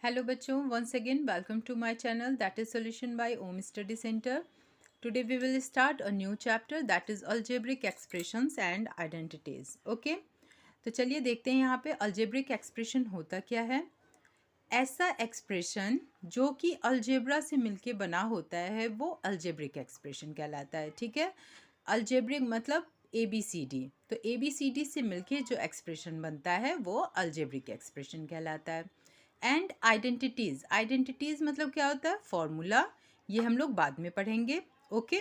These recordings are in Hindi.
Hello बच्चों, once again welcome to my channel that is Solution by Om Study Center. Today we will start a new chapter that is Algebraic Expressions and Identities. Okay, तो चलिए देखते हैं यहाँ पे algebraic expression होता क्या है। ऐसा एक्सप्रेशन जो कि अलजेब्रा से मिलके बना होता है वो अल्जेब्रिक एक्सप्रेशन कहलाता है। ठीक है, अल्जेब्रिक मतलब ABCD, तो ABCD से मिलके जो एक्सप्रेशन बनता है वो अल्जेब्रिक एक्सप्रेशन कहलाता है। एंड आइडेंटिटीज़ मतलब क्या होता है, फॉर्मूला, ये हम लोग बाद में पढ़ेंगे। ओके,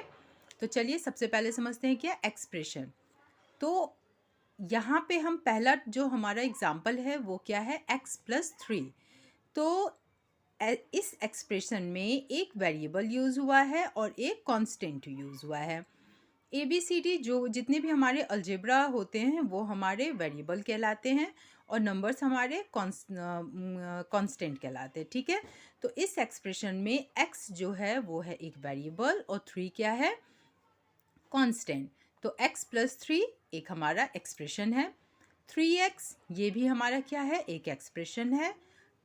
तो चलिए सबसे पहले समझते हैं क्या एक्सप्रेशन। तो यहाँ पे हम पहला जो हमारा एग्जाम्पल है वो क्या है, x+3। तो इस एक्सप्रेशन में एक वेरिएबल यूज़ हुआ है और एक कांस्टेंट यूज़ हुआ है। ABCD जो जितने भी हमारे अलजेब्रा होते हैं वो हमारे वेरिएबल कहलाते हैं और नंबर्स हमारे कांस्टेंट कहलाते हैं। ठीक है, तो इस एक्सप्रेशन में x जो है वो है एक वेरिएबल और 3 क्या है, कांस्टेंट। तो x+3 एक हमारा एक्सप्रेशन है। 3x ये भी हमारा क्या है, एक एक्सप्रेशन है।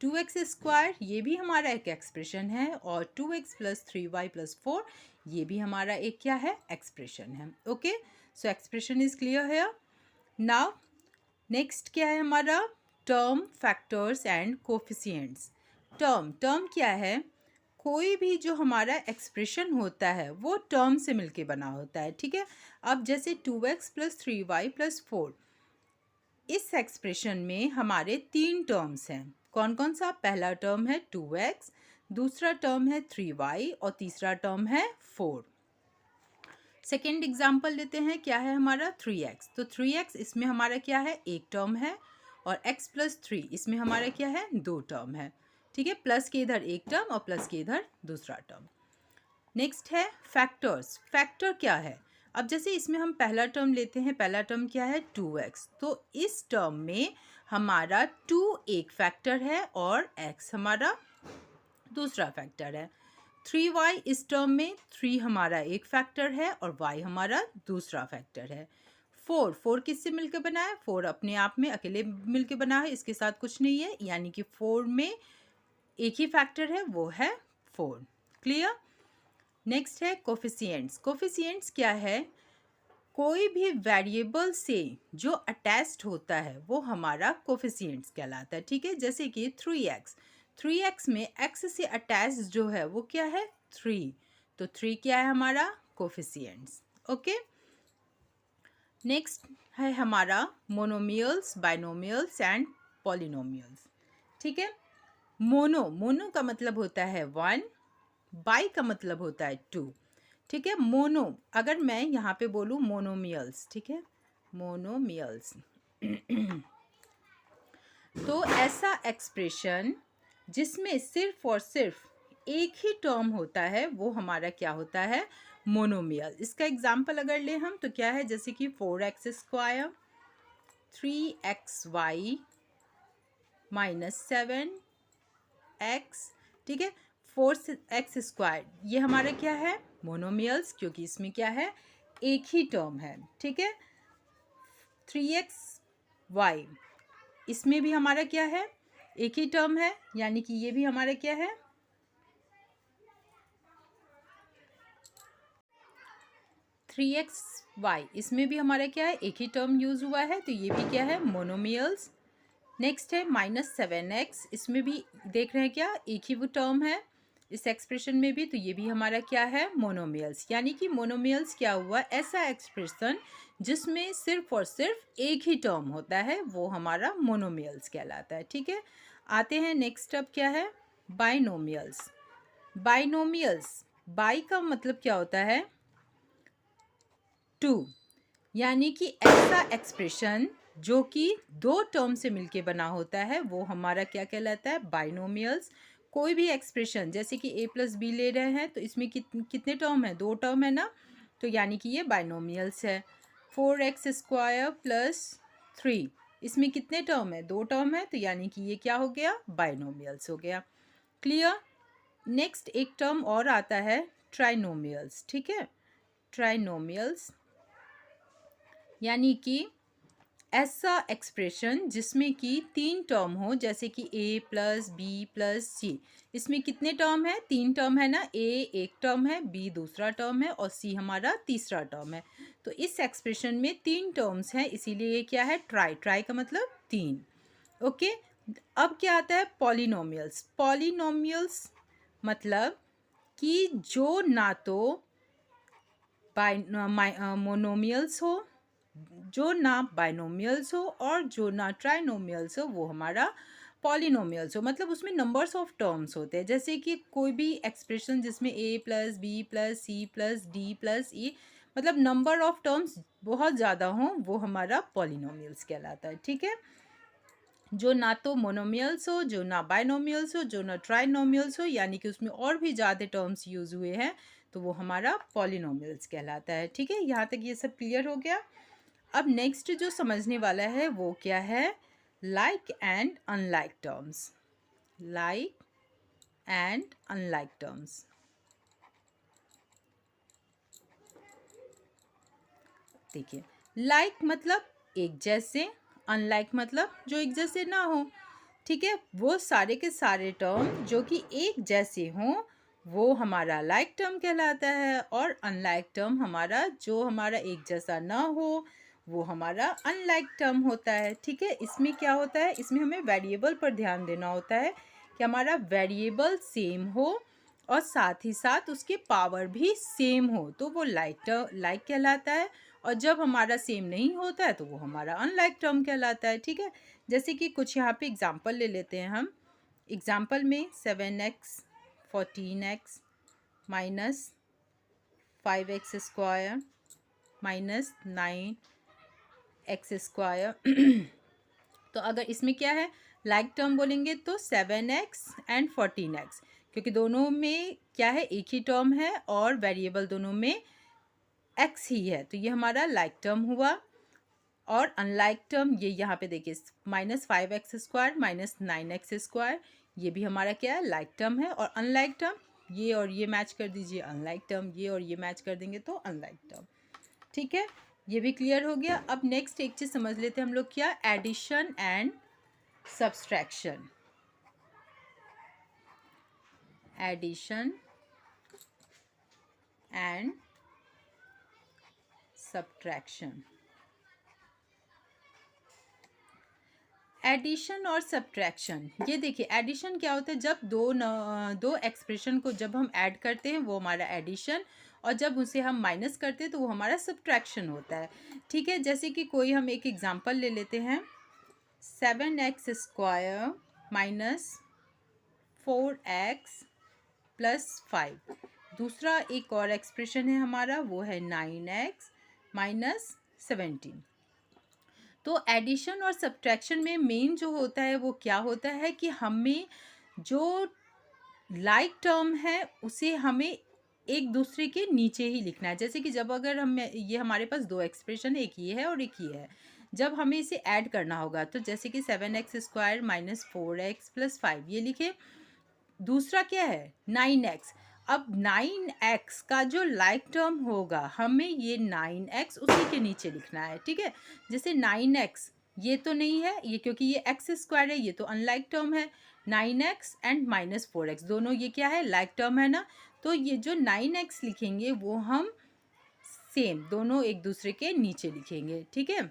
2x² ये भी हमारा एक एक्सप्रेशन है और 2x+3y+4 ये भी हमारा एक क्या है, एक्सप्रेशन है। Okay, so expression is clear है। नाउ नेक्स्ट क्या है हमारा, term, factors and coefficients. Term क्या है, कोई भी जो हमारा एक्सप्रेशन होता है वो टर्म से मिलके बना होता है। ठीक है, अब जैसे 2x+3y+4, इस एक्सप्रेशन में हमारे 3 टर्म्स हैं। कौन कौन सा, पहला टर्म है 2x, दूसरा टर्म है 3y और तीसरा टर्म है 4। सेकेंड एग्जाम्पल लेते हैं, क्या है हमारा 3x। तो 3x इसमें हमारा क्या है, एक टर्म है और x+3 इसमें हमारा क्या है, 2 टर्म है। ठीक है, प्लस के इधर एक टर्म और प्लस के इधर दूसरा टर्म। नेक्स्ट है फैक्टर्स। फैक्टर क्या है, अब जैसे इसमें हम पहला टर्म लेते हैं, पहला टर्म क्या है 2x, तो इस टर्म में हमारा 2 एक फैक्टर है और x हमारा दूसरा फैक्टर है। 3y इस टर्म में 3 हमारा एक फैक्टर है और y हमारा दूसरा फैक्टर है। 4 किससे मिलकर बना है, 4 अपने आप में अकेले मिलकर बना है, इसके साथ कुछ नहीं है, यानी कि 4 में एक ही फैक्टर है वो है 4। क्लियर। नेक्स्ट है कोफिशिएंट्स। कोफिशिएंट्स क्या है, कोई भी वेरिएबल से जो अटैच्ड होता है वो हमारा कोफिशिएंट्स कहलाता है। ठीक है, जैसे कि 3x में x से अटैच्ड जो है वो क्या है, 3, तो 3 क्या है हमारा, कोफिशिएंट्स। ओके, नेक्स्ट है हमारा मोनोमियल्स, बाइनोमियल्स एंड पॉलिनोमियल्स। ठीक है, मोनो का मतलब होता है 1, बाई का मतलब होता है 2। ठीक है, मोनो, अगर मैं यहाँ पे बोलूँ मोनोमियल्स, ठीक है, मोनोमियल्स तो ऐसा एक्सप्रेशन जिसमें सिर्फ और सिर्फ एक ही टर्म होता है वो हमारा क्या होता है, मोनोमियल। इसका एग्जाम्पल अगर ले हम तो क्या है, जैसे कि 4x² 3xy -7x, ठीक है, 4x², ये हमारा क्या है, मोनोमियल्स, क्योंकि इसमें क्या है, एक ही टर्म है। ठीक है, 3xy इसमें भी हमारा क्या है, एक ही टर्म है, यानी कि ये भी हमारा क्या है, थ्री एक्स वाई इसमें भी हमारा क्या है, एक ही टर्म यूज हुआ है, तो ये भी क्या है, मोनोमियल्स। नेक्स्ट है -7x, इसमें भी देख रहे हैं क्या, एक ही वो टर्म है इस एक्सप्रेशन में भी, तो ये भी हमारा क्या है, मोनोमियल्स। यानी कि मोनोमियल्स क्या हुआ, ऐसा एक्सप्रेशन जिसमें सिर्फ और सिर्फ एक ही टर्म होता है वो हमारा मोनोमियल्स कहलाता है। ठीक है, आते हैं नेक्स्ट, अब क्या है, बाइनोमियल्स। बाइनोमियल्स, बाई का मतलब क्या होता है, 2, यानी कि ऐसा एक्सप्रेशन जो कि 2 टर्म से मिलके बना होता है वो हमारा क्या कहलाता है, बाइनोमियल्स। कोई भी एक्सप्रेशन जैसे कि a+b ले रहे हैं तो इसमें कितने टर्म है, 2 टर्म है ना, तो यानी कि ये बाइनोमियल्स है। 4x² + 3 इसमें कितने टर्म है, 2 टर्म है, तो यानी कि ये क्या हो गया, बाइनोमियल्स हो गया। क्लियर। नेक्स्ट एक टर्म और आता है ट्राइनोमियल्स। ठीक है, ट्राइनोमियल्स यानी कि ऐसा एक्सप्रेशन जिसमें कि 3 टर्म हो, जैसे कि a प्लस बी प्लस सी। इसमें कितने टर्म है? 3 टर्म है ना। a एक टर्म है, b दूसरा टर्म है और c हमारा तीसरा टर्म है। तो इस एक्सप्रेशन में 3 टर्म्स हैं, इसीलिए ये क्या है? ट्राई। ट्राई का मतलब 3। ओके। अब क्या आता है? पॉलिनोमियल्स। पॉलिनोमियल्स मतलब कि जो ना तो मोनोमियल्स हो, जो ना बाइनोमियल्स हो और जो ना ट्राइनोमियल्स हो, वो हमारा पॉलिनोमियल्स हो। मतलब उसमें नंबर्स ऑफ टर्म्स होते हैं। जैसे कि कोई भी एक्सप्रेशन जिसमें a plus B plus C plus D plus E, मतलब नंबर ऑफ टर्म्स बहुत ज़्यादा हों, वो हमारा पॉलिनोमियल्स कहलाता है। ठीक है। जो ना तो मोनोमियल्स हो, जो ना बाइनोमियल्स हो, जो ना ट्राइनोमियल्स हो, यानी कि उसमें और भी ज़्यादा टर्म्स यूज़ हुए हैं, तो वो हमारा पॉलिनोमियल्स कहलाता है। ठीक है। यहाँ तक ये सब क्लियर हो गया। अब नेक्स्ट जो समझने वाला है वो क्या है? Like and unlike terms. Like and unlike terms. देखिए, लाइक मतलब एक जैसे, अनलाइक मतलब जो एक जैसे ना हो। ठीक है। वो सारे के सारे टर्म जो कि एक जैसे हों, वो हमारा लाइक टर्म कहलाता है, और अनलाइक टर्म हमारा जो हमारा एक जैसा ना हो, वो हमारा अनलाइक टर्म होता है। ठीक है। इसमें क्या होता है? इसमें हमें वेरिएबल पर ध्यान देना होता है कि हमारा वेरिएबल सेम हो और साथ ही साथ उसके पावर भी सेम हो, तो वो लाइक कहलाता है। और जब हमारा सेम नहीं होता है तो वो हमारा अनलाइक टर्म कहलाता है। ठीक है। जैसे कि कुछ यहाँ पे एग्जांपल ले लेते हैं हम। एग्जांपल में 7x 14x minus 5x square minus 9x square. तो अगर इसमें क्या है, लाइक टर्म बोलेंगे तो 7x एंड 14x, क्योंकि दोनों में क्या है? एक ही टर्म है और वेरिएबल दोनों में x ही है, तो ये हमारा लाइक टर्म हुआ। और अनलाइक टर्म ये यहाँ पे देखिए, minus 5x square minus 9x square, ये भी हमारा क्या है? लाइक टर्म है। और अनलाइक टर्म, ये और ये मैच कर दीजिए अनलाइक टर्म, ये और ये मैच कर देंगे तो अनलाइक टर्म। ठीक है। ये भी क्लियर हो गया। अब नेक्स्ट एक चीज़ समझ लेते हैं हम लोग, क्या? Addition and subtraction. Addition and subtraction. Addition और सब्ट्रैक्शन, ये देखिए एडिशन क्या होता है? जब दो एक्सप्रेशन को जब हम ऐड करते हैं वो हमारा एडिशन, और जब उसे हम माइनस करते हैं तो वो हमारा सब्ट्रैक्शन होता है। ठीक है। जैसे कि कोई हम एक एग्जांपल ले लेते हैं, 7x square minus 4x plus 5। दूसरा एक और एक्सप्रेशन है हमारा, वो है 9x माइनस 17। तो एडिशन और सब्ट्रैक्शन में मेन जो होता है वो क्या होता है कि हमें जो लाइक टर्म है उसे हमें एक दूसरे के नीचे ही लिखना है। जैसे कि जब अगर हम ये हमारे पास दो एक्सप्रेशन, एक ये है और एक ये है, जब हमें इसे ऐड करना होगा तो जैसे कि 7x square minus 4x plus 5 ये लिखे। दूसरा क्या है? 9x। अब 9x का जो लाइक टर्म होगा हमें ये 9x उसी के नीचे लिखना है। ठीक है। जैसे 9x ये तो नहीं है, ये क्योंकि ये x स्क्वायर है, ये तो अनलाइक टर्म है। 9x एंड माइनस 4x दोनों ये क्या है? लाइक टर्म है ना। तो ये जो 9x लिखेंगे वो हम सेम दोनों एक दूसरे के नीचे लिखेंगे। ठीक है।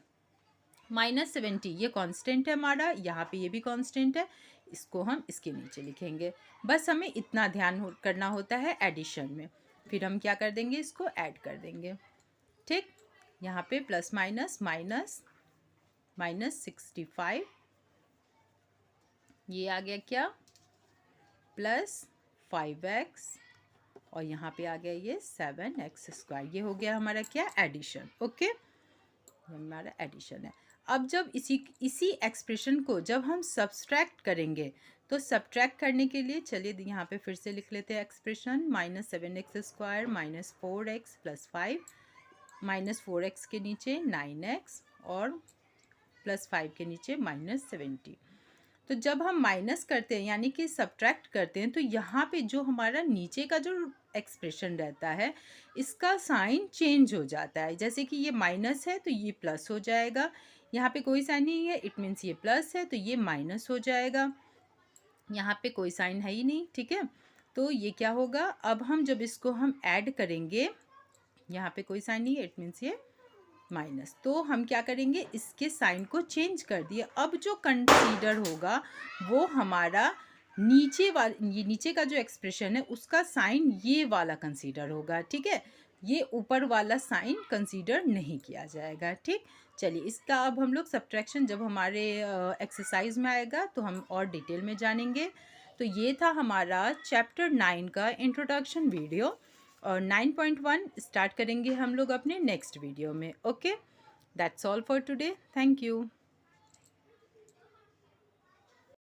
माइनस 70 ये कांस्टेंट है हमारा, यहाँ पे ये भी कांस्टेंट है, इसको हम इसके नीचे लिखेंगे। बस हमें इतना ध्यान करना होता है एडिशन में। फिर हम क्या कर देंगे? इसको ऐड कर देंगे। ठीक। यहाँ पे प्लस माइनस माइनस माइनस 65, ये आ गया क्या? प्लस 5x, और यहाँ पे आ गया ये 7x स्क्वायर। ये हो गया हमारा क्या? एडिशन। ओके। हमारा एडिशन है। अब जब इसी एक्सप्रेशन को जब हम सब्सट्रैक्ट करेंगे, तो सब्ट्रैक्ट करने के लिए चलिए यहाँ पे फिर से लिख लेते हैं expression, minus 7x square minus 4x plus 5, minus 4x के नीचे 9x और प्लस 5 के नीचे माइनस 70। तो जब हम माइनस करते हैं यानी कि सब्ट्रैक्ट करते हैं, तो यहाँ पे जो हमारा नीचे का जो एक्सप्रेशन रहता है इसका साइन चेंज हो जाता है। जैसे कि ये माइनस है तो ये प्लस हो जाएगा, यहाँ पे कोई साइन नहीं है, इट मीन्स ये प्लस है, तो ये माइनस हो जाएगा। यहाँ पे कोई साइन है ही नहीं, ठीक है, तो ये क्या होगा, अब हम जब इसको हम ऐड करेंगे, यहाँ पे कोई साइन नहीं है, इट मीन्स ये माइनस, तो हम क्या करेंगे, इसके साइन को चेंज कर दिए। अब जो कंसीडर होगा वो हमारा ये नीचे का जो एक्सप्रेशन है उसका साइन ये वाला कंसीडर होगा, ठीक है, ये ऊपर वाला साइन कंसीडर नहीं किया जाएगा, ठीक। चलिए, इसका अब हम लोग सब्ट्रैक्शन जब हमारे एक्सरसाइज में आएगा तो हम और डिटेल में जानेंगे। तो ये था हमारा चैप्टर 9 का इंट्रोडक्शन वीडियो, और 9.1 स्टार्ट करेंगे हम लोग अपने नेक्स्ट वीडियो में। Okay, that's all for today, thank you.